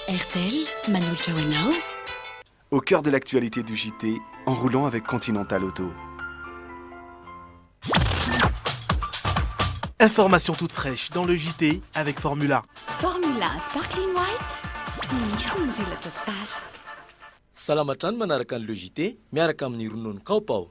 RTL, Manuel Chawanao. Au cœur de l'actualité du JT, en roulant avec Continental Auto. Information toute fraîche dans le JT avec Formula. Formula Sparkling White. Salamatrano manaraka ny logité miaraka amin'ny ronono kaopao.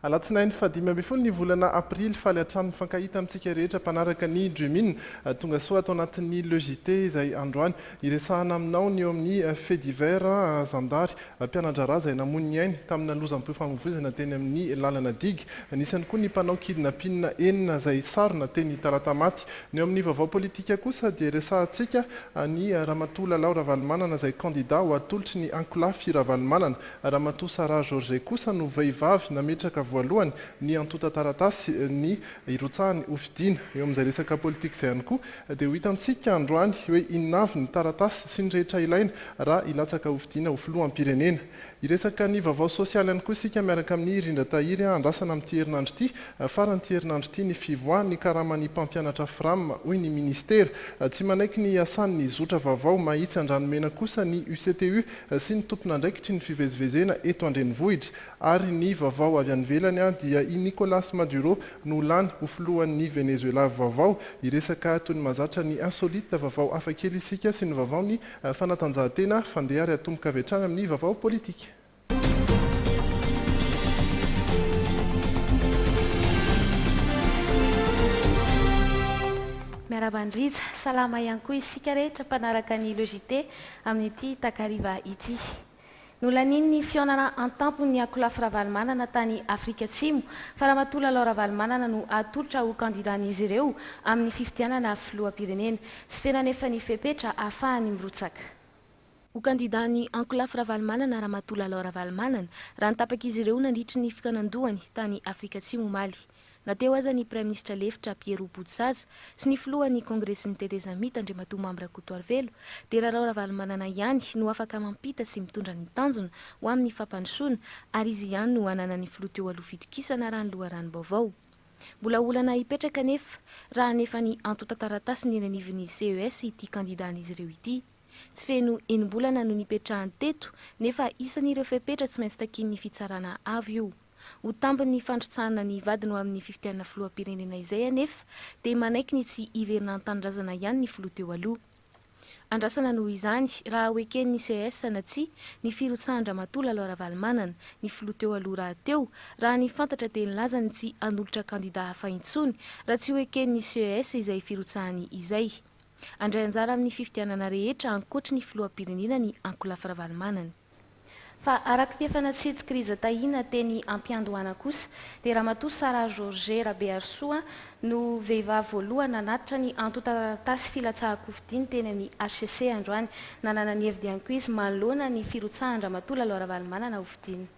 Alatsinainy fadimy ambin'ny folo ny volana aprily faly hatrany mifankahita amintsika rehetra mpanaraka ny Dreamine tonga soa atao anatin'ny logité izay androany iresahana aminao ny eo amin'ny fait divers zandary mpianatra izay namoniny ainy tamina lozam-peo famovoizana teny amin'ny lalana digy anisany koa ny mpanao kidnapping enina izay sarona teny Taratamaty ny eo amin'ny vaovao politika kosa dia resahantsika ny Ramatoa Lalao Ravalomanana izay candidat ho atolotry ny Ankolafy Ravalomanana. Ramatoa Sara George kosa no vehivavy nametraka voalohany ny antota taratasy ny irotsahany Ofidiana eo amin'izay resaka politika izay ihany koa dia ho hitantsika androany hoe inona avy ny taratasy sy ny rehetra ilaina raha ilatsaka Ofidiana ho filoham-pirenena. Iresaka ny vaovao sosialy ihany koa isika miaraka amin'ny Rindra Tahiry andrasana amin'ity herinandro ity faran'ity herinandro ity ny fivoahan'ny karaman'ny mpampianatra FRAM hoy ny ministera tsy manaiky ny asan'ny zotra vaovao mahitsy andranomena kosa ny UCTU sy ny tompon'andraikitry ny fivezivezena eto Andrenivohitra ary ny vaovao avy any ivelany dia i Nicolas Maduro no lany ho filohan'ny Venezuela vaovao iresaka toy ny mazatra ny insolite vaovao hafakely isika sy ny vaovao ny fanatanjahantena fandeha ary atomboka avy hatrany amin'ny vaovao politika. Miarabandrija salama ihany koa isika rehetra mpanaraka ny logité amin'ity takariva ity. Nolanin'ny ny fionana an-tampo ny Ankolafy Ravalomanana tany Afrika Atsimo fa Ramatoa Lalao Ravalomanana no atolotra ho kandidan'izy ireo amin'ny fifidianana filoham-pirenena sy fenanefa ny fepetra ahafahany mirotsaka. Ho kandidany Ankolafy Ravalomanana Ramatoa Lalao Ravalomanana raha nitapaka-izy ireo nandritry ny fikanandohany tany Afrika Atsimo omaly. Nateo aza ny Prime Ministra lefitra Pierre Boutsaza sy ny filohan'ny Kongresin'ny Teteza Mita Andriamatoa Mambra Kotoarvelo dia Lalao Ravalomanana ihany no afaka mampita sy mitondra ny tanjona ho amin'ny fampandrosoana ary izy ihany no hanana ny filoha teo aloha fitokisana raha ny loharanom-baovao. Mbola olana hipetraka nefa raha nefa ny antota taratasy ny anivon'ny CES ity kandidan'izy ireo ity. Tsy feno enim-bolana no nipetrahany teto nefa isan'ireo fepetra tsy maintsy takin'ny fitsarana avy io. Ho tambiny fandrotsahana ny vadiny amin'ny fifidianana filoham-pirenena izay anefa dia manaiky ny tsy iverina an-tanindrazana ihany ny filoha teo aloha. Andrasana noho izany raha hoeken'ny CES na tsy ny firotsahan Ramatoa Lalao Ravalomanana ny filoha teo aloha raha teo raha ny fantatra teny lazany tsy hanolotra kandida hafa intsony raha tsy hoeken'ny CES izay firotsahany izay. Andray anjara amin'ny fifidianana rehetra ankoatra ny filoham-pirenena ny Ankolafy Ravalomanana. Fa araka ny efa natsidiky Riza Tahina teny ampiandohana kosa dia Ramatoa Sara George Rabearsoa no vehivavy voalohany nanatitra ny antota taratasy filatsahako Ofidiana teny amin'ny HCC androany nanana ny heviny ihany koa izy manoloana ny firotsahan Ramatoa Lalao Ravalomanana Ofidiana.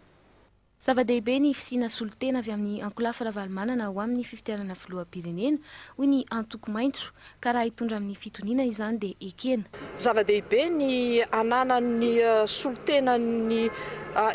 Zava-dehibe ny fisina solotena avy amin'ny Ankolafy Ravalomanana ho amin'ny fifidianana filoham-pirenena hoy ny antoko maitso ka raha hitondra amin'ny fitoniana izany dia ekena. Zava-dehibe ny ananan'ny solotena ny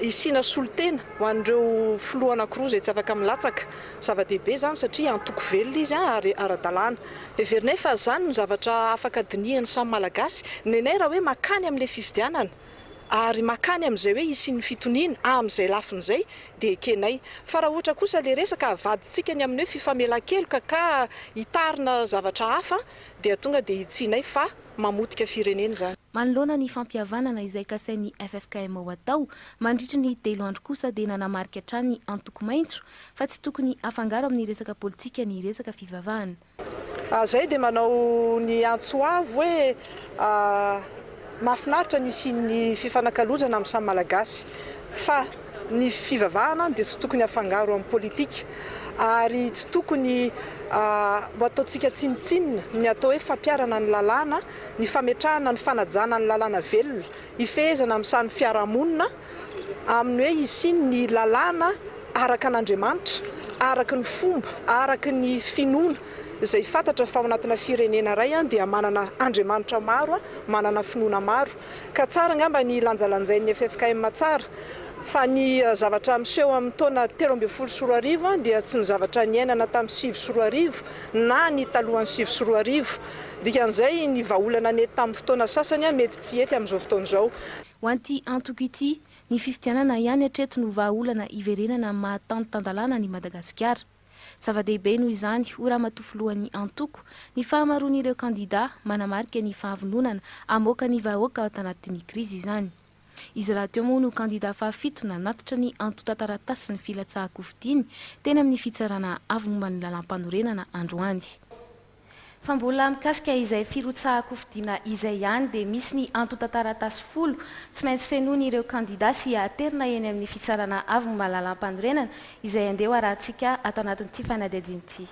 isina solotena ho an'ireo filoha anankiroa izay tsy afaka milatsaka. Zava-dehibe izany satria antoko velona izy ary ara-dalàna. Everina fa izany ny zavatra afaka dinihan'ny samy malagasy nenay raha hoe makany amin'ilay fifidianana. Ary makany amin'izay hoe isin'ny fitoniana amin'izay lafin'izay dia ekenay. Fa raha ohatra kosa ilay resaka avadintsika ny amin'ny hoe fifamelan-keloka ka hitarina zavatra hafa dia tonga dia hitsinay fa mamotika firenena izany. Manoloana ny fampihavanana izay kasain'ny FFKM ho atao mandritra ny telo andro kosa dia nanamarika hatrany ny antoko maitso fa tsy tokony afangaro amin'ny resaka politika ny resaka fivavahana. Zay dia manao ny antsoavo hoe mahafinaritra ny isian'ny fifanakalozana amin'ny samy malagasy fa ny fivavahana dia tsy tokony afangaro amin'ny politika ary tsy tokony ataontsika tsinitsinina ny atao hoe fampiarana ny lalàna ny fametrahana ny fanajana ny lalàna velona ifehezana amin'ny samy fiarahamonina amin'ny hoe isiany ny lalàna araka an'Andriamanitra araka ny fomba araka ny finoana izay fantatra fa ao anatina firenena ray dia manana andriamanitra maro manana finoana maro ka tsara ngamba ny lanjalanjain'ny FFKM tsara fa ny zavatra miseho amin'ny taona 13 dia tsy ny zavatra niainana tamin'ny 7 na ny talohan'ny 7 dikan'izay ny vahaolana nety tamin'ny fotoana sasany mety tsy ety amin'izao fotoana izao. Ho anty antoko ity ny fifidianana ihany hatreto no vahaolana iverenana mahatanitandalana ny Madagasikara. Zava-dehibe noho izany ho ramatofolohan'ny antoko ny fahamaroan'ireo kandida manamarika ny fahavononana amoaka ny vahoaka ao tanatin'ny krizy izany. Izy raha teo moa no kandida faha-7 nanatitra ny antotan-taratasy ny filatsahako fidiny teny amin'ny fitsarana avy momba ny lalam-panorenana androany. Fa mbola mikasika izay firotsahako fidina izay ihany dia misy ny antotan-taratasy 10 tsy maintsy fenoany ireo kandida sy aterina eny amin'ny fitsarana avy momba ny lalam-panorenana izay andeha arahantsika ato anatin'ity fanadihadiana ity.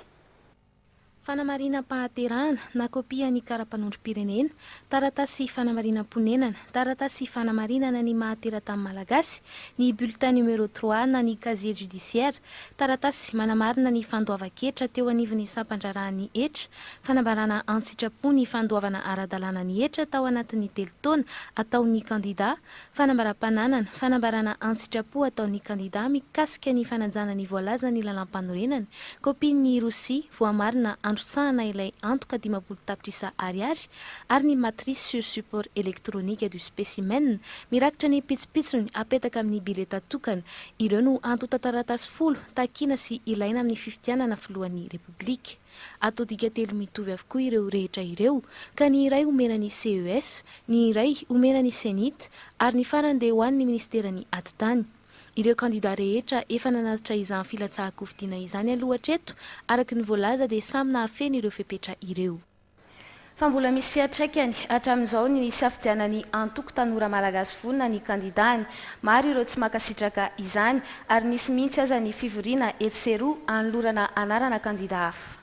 Fanamarina pahaterahana na kopia ny kara-panondrom-pirenena, taratasy fanamarinam-ponenana, taratasy fanamarinana ny mahateratany malagasy, ny bulletin numéro 3 na ny casier judiciaire, taratasy manamarina ny fandoava-ketra teo anivon'ny sampandrarahany hetra, fanambarana an-tsitrapo ny fandoavana ara-dalàna ny hetra tao anatin'ny 3 taona ataon'ny kandida, fanambaram-pananana, fanambarana an-tsitrapo ataon'ny kandida mikasika ny fananjana ny voalaza ny lalam-panorenana, kopian'ny rosi voamarina androsahana ilay antoka 50 tapitrisa ariary ary ny matrice sur support électronique du spécimen mirakitra ny pitsopitsony apetaka amin'ny bileta tokana. Ireo no antotan-taratasy 10 takina sy ilaina amin'ny fifidianana filohan'ny Repoblika. Atao dika telo mitovy avokoa ireo rehetra ireo ka ny iray omena ny CES, ny iray omena ny Senit ary ny farany dia ho an'ny ministerany atitany. Ireo kandida rehetra efa nanatitra izany filatsahako fidina izany aloha hatreto araka ny voalaza dia samy nahafeny ireo fepetra ireo. Fa mbola misy fiantraikany hatramin'izao ny safidianany antoko tanora malagasy vonona ny kandidany. Maro ireo tsy makasitraka izany ary nisy mihitsy aza ny fivoriana etseroa anolorana anarana kandida hafa.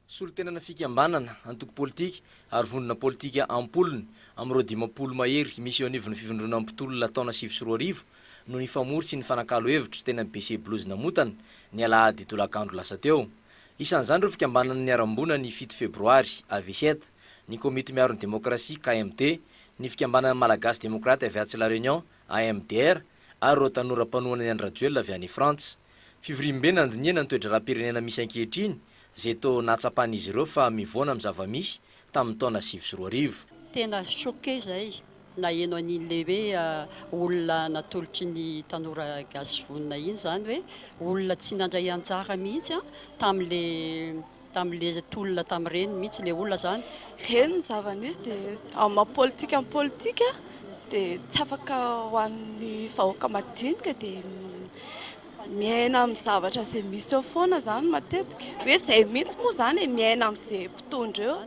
Solotenana fikambanana antoko politika ary vonona politika ampoliny amin'ireo 50 mahery misy eo anivon'ny fivondrona ampitolona taona 7 no ny famory sy ny fanakalo hevitra tena BC Blues namotana ny alahady tolakandro lasa teo. Isan'izany ireo fikambanana ny arambona ny 7 febroary AV7, ny komity miaro ny demokrasia KMT, ny fikambanana malagasy demokraty avy atsy La Réunion AMDR ary ireo tanora mpanohana ny Andrajoelina avy any Frantsa. Fivoriam-be nandiniana ny toetra raha-pirenena misy ankehitriny zay tao natsapan'izy ireo fa mivoana amin'ny zava-misy tamin'ny taona 7 tena choqué zay na eno an'ilay hoe olona natolotry ny tanora gasy vonona iny zany hoe olona tsy nandray anjara mihitsy tamin'le tolona tamin'ireny mihitsy le olona zany. Reny ny zava-misy dia amin'ny politika dia tsy afaka ho an'ny vahoaka madinika dia miaina amin'ny zavatra izay misy eo foana zany matetika. Hoe izay mihitsy moa zany miaina amin'izay mpitondra eo.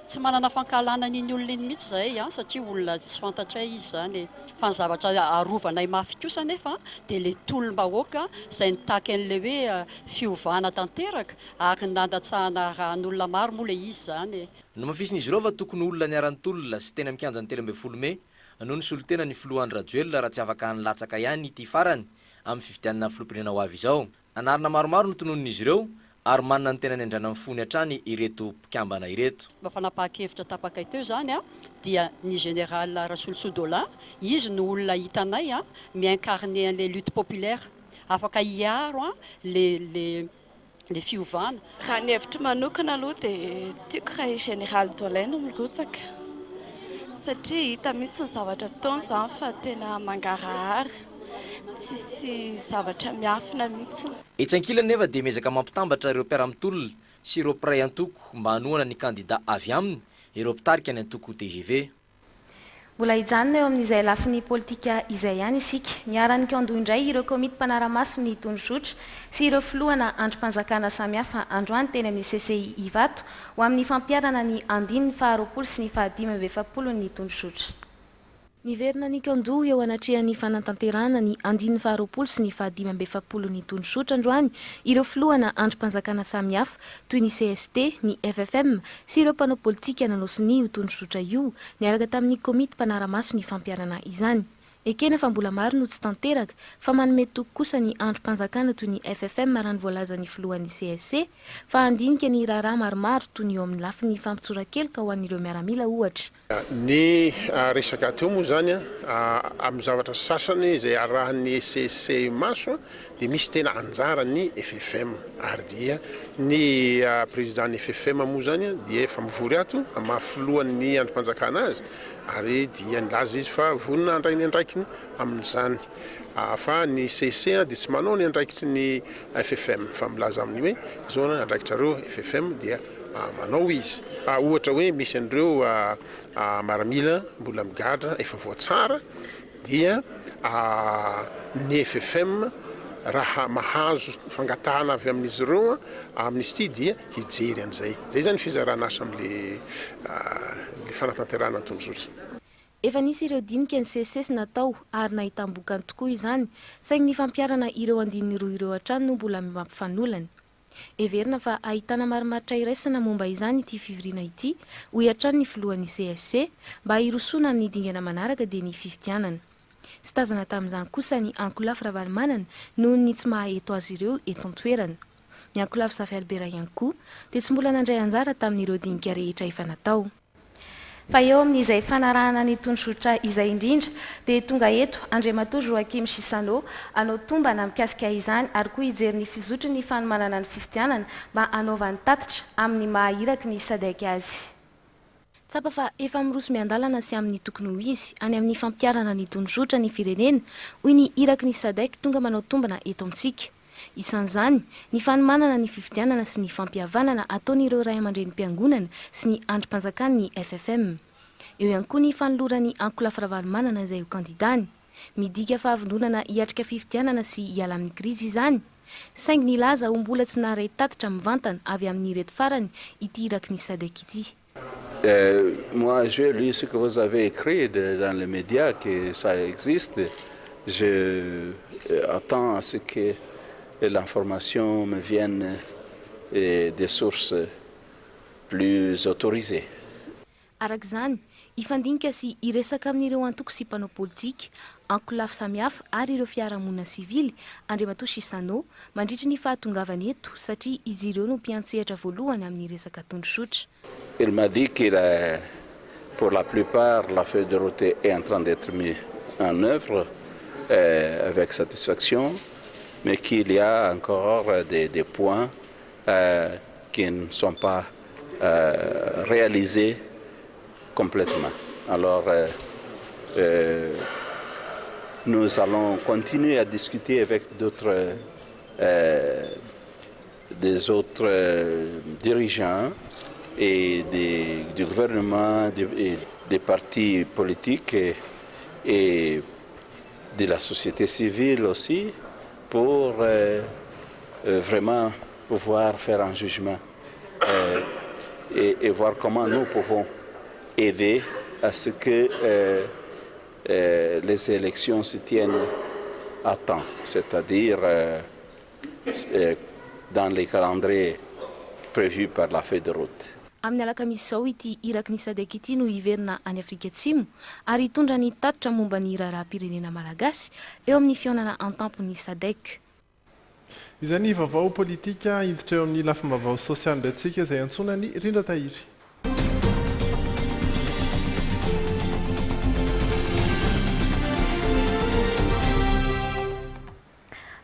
Tsy manana fankalana n'iny olona iny mihitsy zay satria olona tsy fantatray izy zany fa ny zavatra arovanay mafy kosa nefa dia le tolom-bahoaka izay nitaky an'le hoe fiovana tanteraka ary nandatsahana rahan'olona maro moa le izy zany. No mafisin'izy ireo fa tokony olona niarany tolona sy tena mikanjany 13 Mey noho ny solotena ny filohan'ny Rajoelina raha tsy afaka nilatsaka ihany ity farany amin'ny fifidianana filompirena ho avy izao. Anarana maromaro no tononon'izy ireo ary manana ny tena ny andrana mifony hatrany ireto mpikambana ireto. Mba fanapahakevitra tapakay teo zany dia ny général Rassoul Soudola, izy no olona hitanay miincarné an'le lutte populaire afaka hiaro le fiovana. Raha ny hevitra manokana aloha dia tiako raha général Dolain no mirotsaka satria hita mihitsy ny zavatra taony zany fa tena mangarahara. Tsisy zavatra miafina mihitsy. Etsy ankilany nefa dia miezaka mampitambatra ireo mpiara-mitolona sy ireo mpiray antoko mba hanohana ny kandida avy aminy ireo mpitarika ny antoko TGV. Mbola hijanona eo amin'izay lafin'ny politika izay ihany isika. Niarany kandò indray ireo komity mpanara-maso ny tondrosotra sy ireo filohana androm-panjakana samihafa androany teny amin'ny CCI Ivato ho amin'ny fampiarana ny 20 sy ny 20 ny tondrosotra. Niverina ny kandò eo anatrehan'ny fanatanterahana ny 20 sy ny 20 ny tondrosotra androany ireo filohana androm-panjakana samihafa toy ny CST, ny FFM sy ireo mpanao politika nanosiny io tondrosotra io niaraka tamin'ny komity mpanara-maso ny fampiarana izany. ekena fa mbola maro no tsy tanteraka fa manome toko kosa ny androm-panjakana toy ny FFM marany voalazany filohan'ny CSC fa andinika ny raharaha maromaro toy ny eo amin'ny lafiny fampitsorakelika ho an'ireo miaramila ohatra. Ny resaka teo moa zany amin'ny zavatra sasany izay arahan'ny CSC maso dia misy tena anjara ny FFM ary dia ny président ny FFM moa zany dia efa mivory ato mahafilohan'ny androm-panjakana azy ary dia nilaza izy fa vonina andrainy andraikiny amin'izany fa ny CSC dia tsy manao ny andraikitry ny FFM fa milaza amin'ny hoe zao andraikitrareo FFM dia manao izy ohatra hoe misy an'ireo maramila mbola migadra efa voatsara dia ny FFM raha mahazo fangatahana avy amin'izy ireo amin'izy ity dia hijery an'izay zay zany fizarana asa amin'le fanatanterahana ny tondrozotra. Efa nisy ireo dinika ny CSS natao ary nahitam-bokany tokoa izany saingy ny fampiarana ireo andininy roa ireo hatrany no mbola mampifanolany. Everina fa ahitana marimaritra iraisana momba izany ity fivoriana ity ho hiatrany ny filohan'ny CSC mba hirosona amin'ny dingana manaraka dia ny fifidianana. Sy tazana tamin'izany kosa ny Ankolafy Ravalomanana noho ny tsy mahaeto azy ireo eto an-toerana. Ny Ankolafy Safy Albera ihany koa dia tsy mbola nandray anjara tamin'ireo dinika rehetra efa natao. Fa eo amin'izay fanarahana ny tondrozotra izay indrindra dia tonga eto Andriamatoa Joakim Sisano anao tombana mikasika izany ary koa hijery ny fizotry ny fanomanana ny fifidianana mba anaovany tatitra amin'ny mahahiraky ny SADC azy. Tsapa fa efa miroso miandalana sy amin'ny tokony ho izy any amin'ny fampiarana ny tondrozotra ny firenena hoy ny iraky ny SADC tonga manao tombana eto amintsika. Isan'izany ny fanomanana ny fifidianana sy ny fampihavanana ataon'ireo ray aman-drenim-piangonana sy ny androm-panjakana ny FFM. Eo ihany koa ny fanoloran'ny Ankolafy Ravalomanana izay ho kandidany. Midika fa avondronana hiatrika fifidianana sy hiala amin'ny krizy izany. Saingy ny laza ho mbola tsy naharay tatitra mivantana avy amin'ny reto farany ity iraky ny SADC ity. Moi, j'ai lu ce que vous avez écrit dans les médias, que ça existe. Je attends à ce que l'information me vienne des sources plus autorisées. Arak'izany, ifandinika sy iresaka amin'ireo antoko sy mpanao politika, ankolafy samihafa ary ireo fiarahamonina sivily, Andriamatoa Sisano mandritra ny fahatongavany eto satria izy ireo no mpiantsehatra voalohany amin'ny resaka tondrozotra. Il m'a dit que pour la plupart, la feuille de route est en train d'être mise en œuvre avec satisfaction, mais qu'il y a encore des points qui ne sont pas réalisés complètement. Alors, nous allons continuer à discuter avec des autres dirigeants et du gouvernement, et des partis politiques et de la société civile aussi, pour vraiment pouvoir faire un jugement et voir comment nous pouvons aider à ce que les élections se tiennent à temps, c'est-à-dire dans les calendriers prévus par la feuille de route. Amin'ny alakamisy izao ity iraky ny SADC ity no hiverina any Afrika Atsimo ary hitondra ny tatitra momba ny raharaha-pirenena malagasy eo amin'ny fihaonana an-tampon'ny SADC. Izany vaovao politika hiditra eo amin'ny lafim-baovao sosialy ndraintsika izay antsoina ny Rindra Tahiry.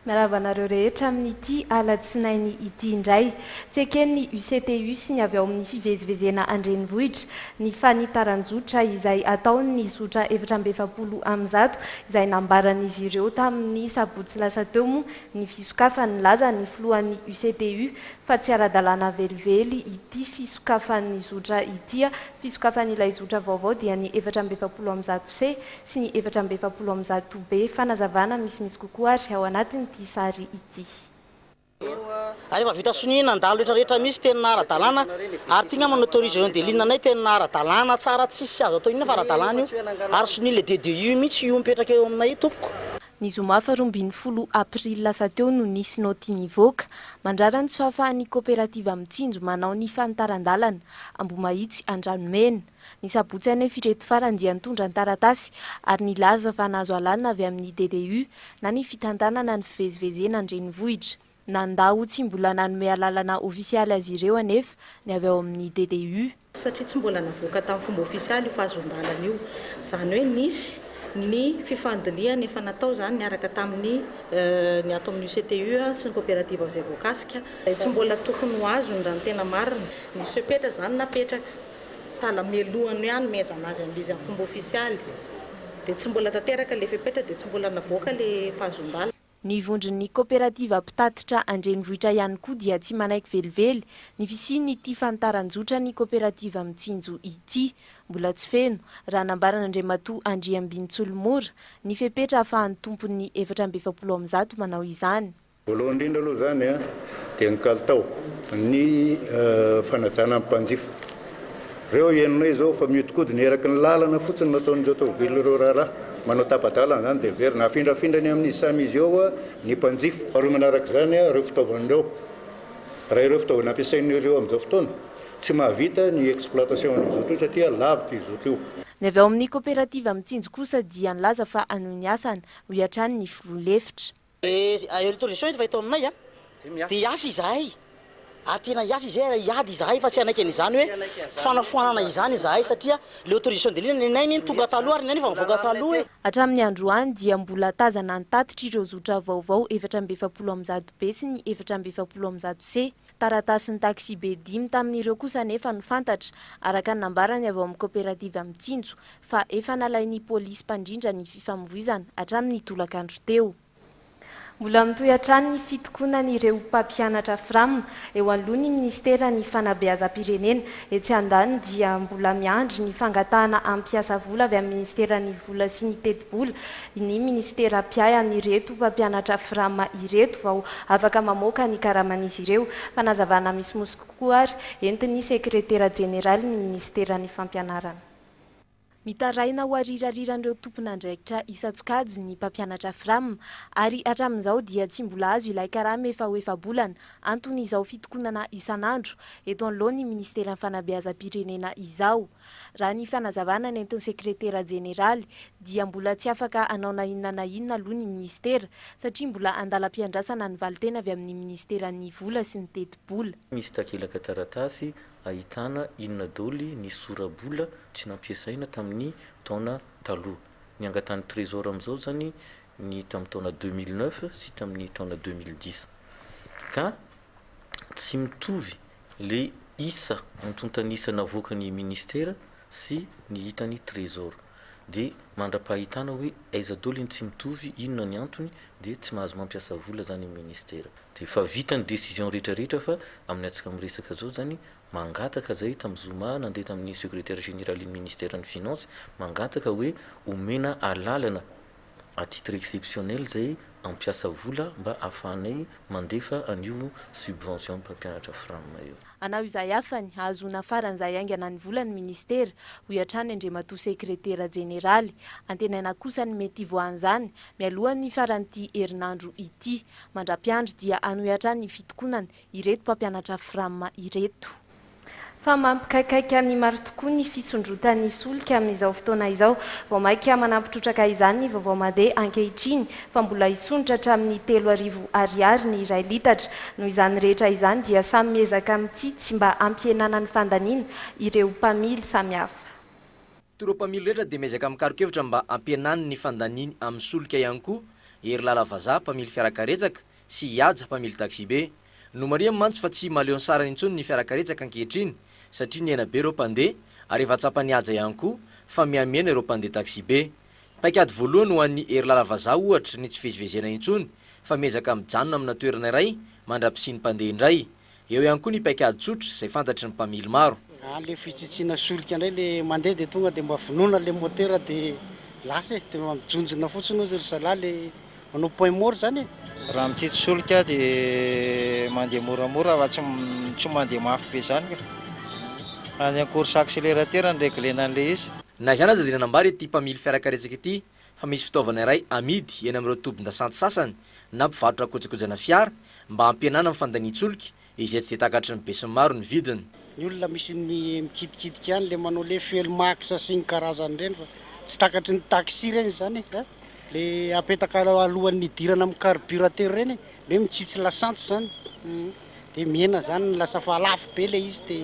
Miarabanareo rehetra amin'ity alatsinainy ity indray tsy eken'ny UCTU sy ny avy ao amin'ny fivezivezena andrenivohitra ny fanitaranjotra izay ataon'ny zotra 720 am'zato izay nambaran'izy ireo tamin'ny sabotsy lasa teo moa ny fisokafan'ny laza ny filohan'ny UCTU fa tsy ara-dalàna velively ity fisokafan'ny zotra ity fisokafan'ilay zotra vaovao dia ny 720 am'zato C sy ny 720 am'zato B fanazavana misimisy kokoa ary ao anatiny ity sary ity. Rehefa vita sonina andalo rehetrarehetra misy tena ara-dalàna ary tia ngamba n'autorise delinanay tena ara-dalàna tsara tsisy azo atao inona fa ara-dalàna io ary sonina le DDU mihitsy io mipetraka eo aminay tompoko. Ny zoma faharoambin'ny folo aprily lasa teo no nisy noti nivoaka mandrara ny tsy fahafahan'ny kooperativa Mitsinjo manao ny fanitaran-dalana Ambomahitsy Andranomena. Ny sabotsy anefa ireto farany dia nitondra ny taratasy ary nilaza fa nahazo alàna avy amin'ny DDU na ny fitantanana ny fivezivezena an-drenivohitra. Nandao tsy mbola nanome alalana ofisialy azy ireo anefa ny avy ao amin'ny DDU. Satria tsy mbola navoaka tamin'ny fomba ofisialy io fahazon-dalana io. Zany hoe nisy ny fifandiniana efa natao zany niaraka tamin'ny ny ato amin'ny UCTU sy ny kooperativa izay voakasika. Tsy mbola tokony ho azo ny raha ny tena marina. Nisy petra zany napetraka talamelohany ihany mezana azy amin'izy amin'ny fomba ofisialy. Dia tsy mbola tanteraka le fepetra dia tsy mbola navoaka le fahazon-dalana. Ny vondron'ny kooperativa mpitatitra an-drenivohitra ihany koa dia tsy manaiky velively ny fisiany ity fanitaran-jotra ny kooperativa Mitsinjo ity. Mbola tsy feno raha nambarana Andriamatoa Andriambintsolo-Mora ny fepetra ahafahan'ny tompon'ny 420 manao izany. Voalohany indrindra aloha zany dia ny kalitao ny fanajana amin'ny mpanjifa. Reo henonay zao fa mihodinkodiny eraky ny lalana fotsiny nataon'izao tômôbily ireo raharaha manao tapadalana zany dia very nafindrafindrany amin'izy samy izy eo ny mpanjifa. Faharoa manaraka zany ireo fitaovan'ireo raha ireo fitaovana ampiasain'ireo amin'izao fotoana tsy mahavita ny exploitation an'izotro satria lavitra izotro io. Ny avy ao amin'ny kooperativa Mitsinjo kosa dia nilaza fa anohy ny asany ho iatrany ny filoha-lefitra. Autorisation efa eto aminay dia hiasa izahay. Tena hiasa izay hiady izahay fa tsy anaiky an'izany hoe fanafoanana izany izahay satria le autorisation de ligne nenay tonga taloha ary nefa mivoaka taloha. Hatramin'ny androany dia mbola tazana ny tatitra ireo zotra vaovao 420B sy ny 420C. Taratasin'ny taxi be 10 tamin'ireo kosa nefa no fantatra araka ny nambarany avy ao amin'ny kooperativa Mitsinjo fa efa nalain'ny polisy mpandrindra ny fifamoivoizana hatramin'ny tolakandro teo. Mbola mitohy hatrany ny fitokonan'ireo mpampianatra FRAM eo alohany ministera ny fanabeazam-pirenena. Etsy andany dia mbola miandry ny fangatahana ampiasa vola avy amin'ny ministera ny vola sy ny teti-bola ny ministera piay an'ireto mpampianatra FRAM ireto vao afaka mamoaka ny karaman'izy ireo. Fanazavana misy mosy kokoa ary entin'ny sekretera jeneraly ny ministera ny fampianarana. Mitaraina ho arirariran'ireo tompon'andraikitra Isatsokajy ny mpampianatra FRAM ary hatramin'izao dia tsy mbola azo ilay karama efa ho efa-bolana antony izao fitokonana isan'andro eto anoloan'ny ministera ny fanabeazam-pirenena izao. Raha ny fanazavana nentin'ny sekretera jeneraly dia mbola tsy afaka anao na inona aloha ny ministera satria mbola andalam-piandrasana ny valitena avy amin'ny ministera ny vola sy ny teti-bola. Misy takelaka taratasy ahitana inona dôly ny sora-bola tsy nampiasaina tamin'ny taona taloha. Ny angatan'ny trésor amin'izao zany ny tamin'ny taona 2009 sy tamin'ny taona 2010. Ka tsy mitovy le isa antontanisa navoaka ny ministera sy ny hitan'ny trésor. Dia mandra-pahitana hoe aiza dôly tsy mitovy inona ny antony dia tsy mahazo mampiasa vola zany ny ministera. Dia fa vita ny décision rehetrarehetra fa amin'ny atsika miresaka zao zany mangataka zay tamin'ny Zoma nandeha tamin'ny secrétaire général ny ministère ny finance mangataka hoe omena alalana à titre exceptionnel zay ampiasa vola mba ahafahanay mandefa an'io subvention mpampianatra FRAM io. Anao izay afany ahazona faran'izay aingana ny vola ny ministera ho iatrany Andriamatoa sekretera jeneraly. Antenaina kosa ny mety voan'izany mialohan'ny faran'ity herinandro ity. Mandra-piandry dia ano iatrany ny fitokonana ireto mpampianatra FRAM ireto. Fa mampikaikaika ny maro tokoa ny fisondrotan'ny solika amin'izao fotoana izao vao maika manampitrotraka izany ny vaovao mandeha ankehitriny fa mbola hisondrotra hatramin'ny 3,000 ariary ny iray litatra. Noho izany rehetra izany dia samy miezaka mitsitsy mba ampienana ny fandaniana ireo mpamily samihafa. Ireo mpamily rehetra dia miezaka mikaroka-hevitra mba ampienana ny fandaniany amin'ny solika ihany koa ery lala vazaha mpamily fiarakaretsaka sy hiaja mpamily taxi be. No maria mantsy fa tsy maleo ny sarany intsony ny fiarakaretsaka ankehitriny satria ny ena be ireo mpandeha ary efa tsapany haja ihany koa fa miamiana ireo mpandeha taxi be. Paikady voalohany ho an'ny ery lala vazaha ohatra ny tsy fivezivezena intsony fa miezaka mijanona amina toerana iray mandra-pisiny mpandeha indray. Eo ihany koa ny paikady tsotra izay fantatry ny mpamily maro. Le fitsitsiana solika indray le mandeha dia tonga dia mba vonoina le motera dia lasa dia mijonjona fotsiny ozy ry zalahy le manao point mort zany. Raha mitsitsy solika dia mandeha moramora fa tsy mandeha mafy be zany. Any course accélérateur ny réglena an'le izy. Na izany aza dia nanambary ity mpamily fiarakaretsaka ity fa misy fitaovana iray amidy eny amin'ireo tombon-dasanty sasany na mpivarotra kojakojana fiara mba hampianana amin'ny fandanian-tsoloka izay tsy de takatry ny be sy maro ny vidiny. Ny olona misy ny mikitikitiky any le manao le felmax sy ny karazany reny fa tsy takatry ny taxi reny zany le apetaka alohan'ny dirana amin'ny carburateur reny le mitsitsy lasanty zany de miena zany lasa fa lafo be le izy de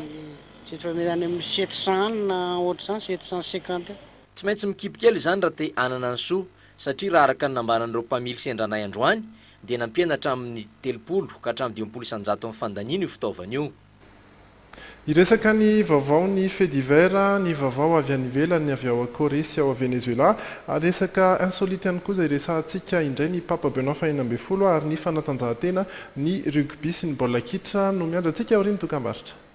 tsy fa mena any amin'ny 700 na ohatr'izany 750. Tsy maintsy mikipikely zany raha te anana ny soa satria raha araka ny nambaran'ireo mpamily sendranay androany dia nampianatra amin'ny 30 ka hatramin'ny 200 amin'ny fandaniana io fitaovana io. Iresaka ny vaovao ny fait divers, ny vaovao avy any ivelany ny avy ao Corée sy ao Venezuela, resaka insolite ihany koa izay resahantsika indray ny Papa Benoît faha-12 ary ny fanatanjahantena ny rugby sy ny baolina kitra no miandra antsika aoriany dokam-barotra.